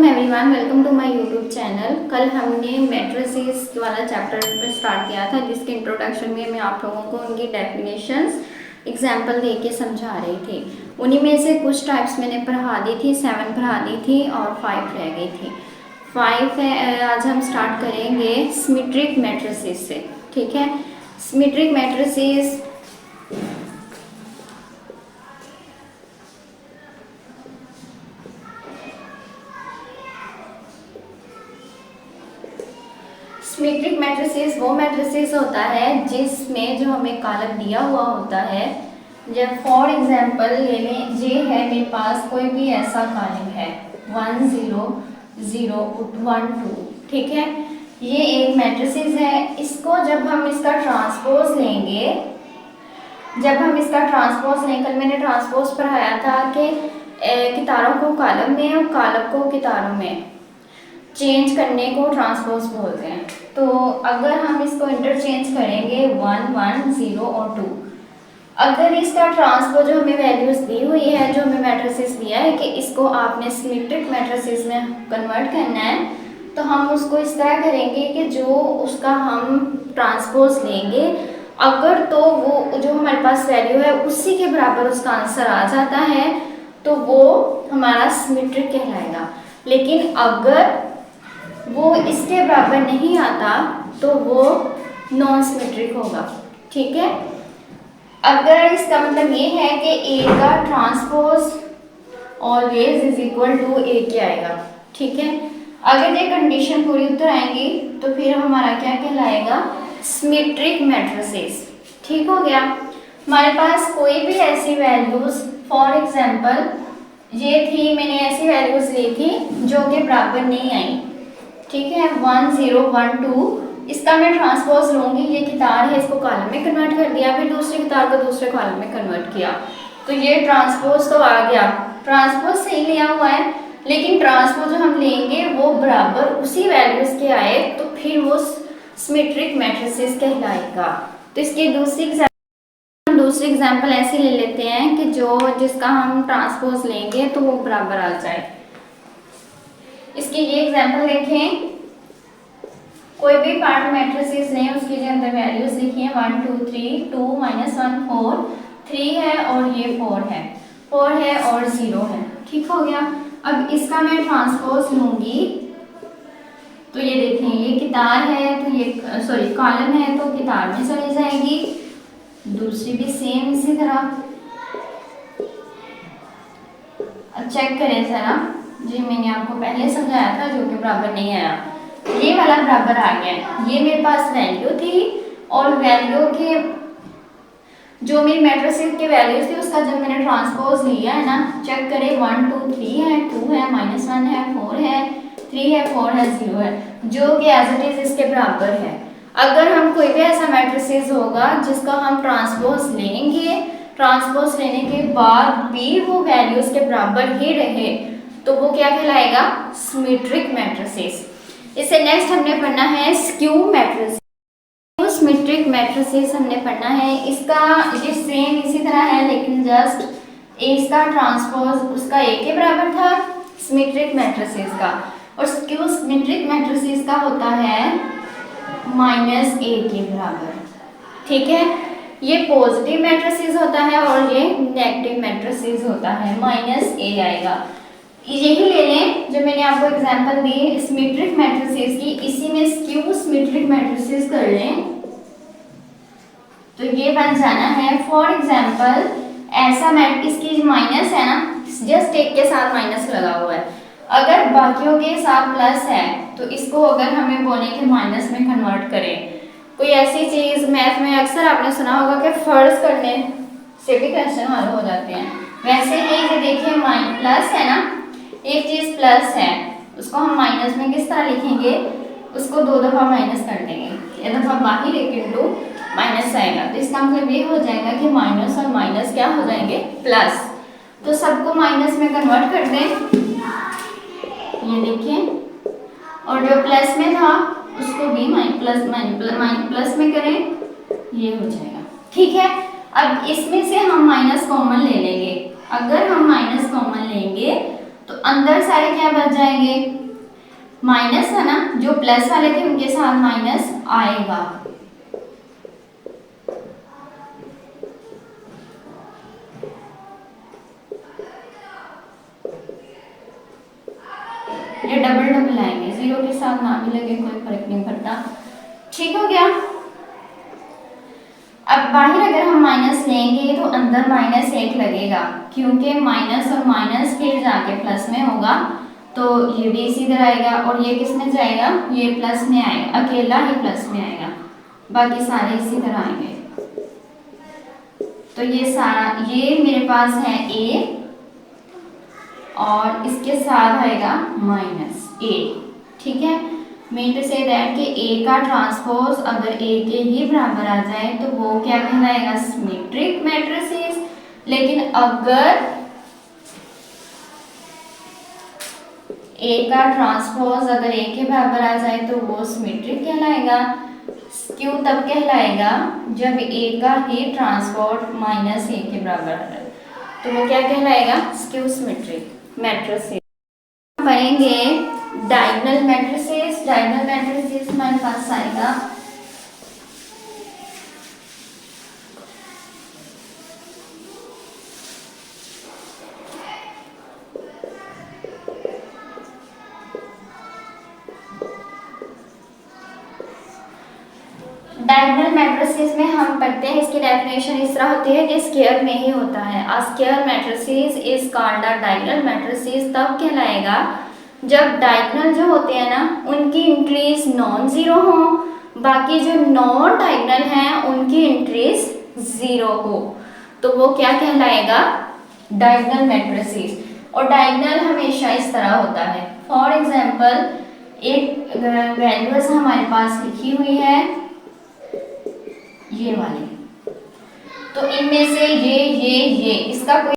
Welcome everyone, welcome to my YouTube channel. कल हमने matrices वाला चैप्टर स्टार्ट किया था, जिसके इंट्रोडक्शन में मैं आप लोगों को उनकी डेफिनेशंस एग्जांपल दे के समझा रही थी। उन्हीं में से कुछ टाइप्स मैंने पढ़ा दी थी, 7 पढ़ा दी थी और 5 रह गई थी। 5 है, आज हम स्टार्ट करेंगे सिमेट्रिक मैट्रिसेस से। ठीक है, सिमेट्रिक मैट्रिसेस सिमेट्रिक मैट्रिसेस वो मैट्रिसेस होता है जिसमें जो हमें कॉलम दिया हुआ होता है। जब फॉर एग्जांपल ये है मेरे पास कोई भी ऐसा कॉलम है 1 0 0 1 2, ठीक है। ये एक मैट्रिसेस है। इसको जब हम इसका ट्रांसपोज लेंगे, कल मैंने ट्रांसपोज पढ़ाया था कि कितारों को कॉलम में और कॉलम को कितारों में चेंज करने को ट्रांसपोज बोलते हैं। तो अगर हम इसको इंटरचेंज करेंगे 1 1 0 और 2, अगर इसका ट्रांसपोज जो हमें वैल्यूज दी हुई है, जो हमें मैट्रिसेस दिया है कि इसको आपने सिमेट्रिक मैट्रिसेस में कन्वर्ट करना है, तो हम उसको इस तरह करेंगे कि जो उसका हम ट्रांसपोज लेंगे, अगर तो वो जो हमारे पास वैल्यू है उसी के बराबर उसका आंसर आ जाता है तो वो हमारा सिमेट्रिक कहलाएगा। लेकिन अगर वो इसके बराबर नहीं आता तो वो नॉन सिमेट्रिक होगा। ठीक है, अगर इसका मतलब ये है कि ए का transpose always is equal to A के आएगा। ठीक है, अगर ये कंडीशन पूरी उतर आएंगी तो फिर हमारा क्या कहलाएगा, सिमेट्रिक मैट्रिसेस। ठीक हो गया। हमारे पास कोई भी ऐसी वैल्यूज, फॉर एग्जांपल ये थी, मैंने ऐसी वैल्यूज ली थी जो कि बराबर नहीं आई। ठीक है, 1 0 1 2, इसका मैं ट्रांसपोज लूंगी, ये कितार है, इसको कॉलम में कन्वर्ट कर दिया, फिर दूसरी कितार को दूसरे कॉलम में कन्वर्ट किया, तो ये ट्रांसपोज तो आ गया, ट्रांसपोज सही लिया हुआ है। लेकिन ट्रांसपोज जो हम लेंगे वो बराबर उसी वैल्यूज के आए तो फिर वो सिमेट्रिक मैट्रिसेस कहलाएगा। तो इसकी दूसरी एग्जांपल ऐसी ले लेते हैं कि जिसका हम ट्रांसपोज लेंगे तो वो बराबर आ जाए। इसकी ये एग्जांपल देखें, कोई भी पार्ट मैट्रिसेस लें, उसके जो अंदर वैल्यूज लिखी हैं 1 2 3 2 -1 4 3 है और ये 4 है और 0 है। ठीक हो गया। अब इसका मैं ट्रांसपोज लूंगी तो ये देखें, ये कितार है तो ये कॉलम है तो कितार में चली जाएगी, दूसरी भी सेम इसी तरह। अब चेक करें जरा, जी मैंने आपको पहले समझाया था जो कि बराबर नहीं आया, ये वाला बराबर आ गया। ये मेरे पास वैल्यू थी और वैल्यू के जो मेरी मैट्रिसेस के वैल्यूज थी उसका जब मैंने ट्रांसपोज लिया है ना, चेक करें 1 2 3 है, 2 है, -1 है, 4 है, 3 है, 4 है, 0 है, जो कि एज इट इज इसके बराबर है। अगर हम कोई भी ऐसा मैट्रिसेस होगा जिसका हम ट्रांसपोज लेंगे, ट्रांसपोज लेने के बाद भी वो वैल्यूज के बराबर ही रहे तो वो क्या कहलाएगा, सिमेट्रिक मैट्रिसेस। इससे नेक्स्ट हमने पढ़ना है स्क्यू मैट्रिसेस। सिमेट्रिक मैट्रिसेस हमने पढ़ना है, इसका ये सेम इसी तरह है लेकिन जस्ट इसका ट्रांसपोज उसका ए के बराबर था सिमेट्रिक मैट्रिसेस का, और स्क्यू सिमेट्रिक मैट्रिसेस का होता है -a के बराबर। ठीक है, ये पॉजिटिव मैट्रिसेस होता है और ये नेगेटिव मैट्रिसेस होता है, -a आएगा। यही ले लें जो मैंने आपको एग्जांपल दी सिमेट्रिक मैट्रिसेस की, इसी में स्क्यू सिमेट्रिक मैट्रिसेस कर लें तो ये बन जाना है। फॉर एग्जांपल ऐसा इसकी माइनस है ना, जस्ट एक के साथ माइनस लगा हुआ है, अगर बाकियों के साथ प्लस है तो इसको अगर हमें बोले कि माइनस में कन्वर्ट करें, कोई ऐसी चीज मैथ में अक्सर आपने सुना होगा कि फर्ज करने से भी क्वेश्चन हल हो जाते हैं, वैसे ही ये देखिए प्लस है ना, एक चीज प्लस है उसको हम माइनस में किस तरह लिखेंगे, उसको 2 दफा माइनस कर देंगे, एक दफा बाहर एक इंटू माइनस आएगा, तो इसका मतलब ये हो जाएगा कि माइनस और माइनस क्या हो जाएंगे, प्लस। तो सबको माइनस में कन्वर्ट कर दें, ये देखिए, और जो प्लस में था उसको भी प्लस में करें, ये हो जाएगा। ठीक है, अब इसमें से हम माइनस कॉमन ले लेंगे, अगर हम माइनस कॉमन लेंगे तो अंदर सारे क्या बच जाएंगे, माइनस है ना, जो प्लस वाले थे उनके साथ माइनस आएगा। ये डबल डबल आएंगे, जीरो के साथ ना भी लगे कोई फर्क नहीं पड़ता। ठीक हो गया। अब बाहर अगर हम माइनस लेंगे तो अंदर माइनस एक लगेगा, क्योंकि माइनस और माइनस फिर जाके प्लस में होगा, तो ये भी इसी तरह आएगा और ये किस में जाएगा, ये प्लस में आएगा, अकेला ही प्लस में आएगा, बाकी सारे इसी तरह आएंगे। तो ये सारा ये मेरे पास है ए और इसके साथ आएगा माइनस ए। ठीक है, मीन टू से दैट कि ए का ट्रांसपोज अगर ए के ही बराबर आ जाए तो वो क्या कहलाएगा, सिमेट्रिक मैट्रिसेस। लेकिन अगर ए का ट्रांसपोज अगर ए के बराबर आ जाए तो वो सिमेट्रिक कहलाएगा। स्क्यू तब कहलाएगा जब ए का ही ट्रांसपोज माइनस ए के बराबर आ जाए, तो वो क्या कहलाएगा, स्क्यू सिमेट्रिक मैट्रिसेस। पढ़ेंगे डायगोनल मैट्रिसेस। डायगोनल मैट्रिसेस हमारे पास आएगा डायगोनल मैट्रिसेस में हम पढ़ते हैं, इसकी डेफिनेशन इस तरह होती है कि स्क्वायर में ही होता है। A square matrices is called a diagonal matrices तब कहलाएगा जब डायगोनल जो होते हैं ना उनकी एंट्रीज नॉन जीरो हो, बाकी जो नॉन डायगोनल हैं उनकी एंट्रीज जीरो हो, तो वो क्या कहलाएगा, डायगोनल मैट्रिसेस। और डायगोनल हमेशा इस तरह होता है। फॉर एग्जांपल एक वैल्यूज हमारे पास लिखी हुई है ये वाली, तो इनमें से ये इसका कोई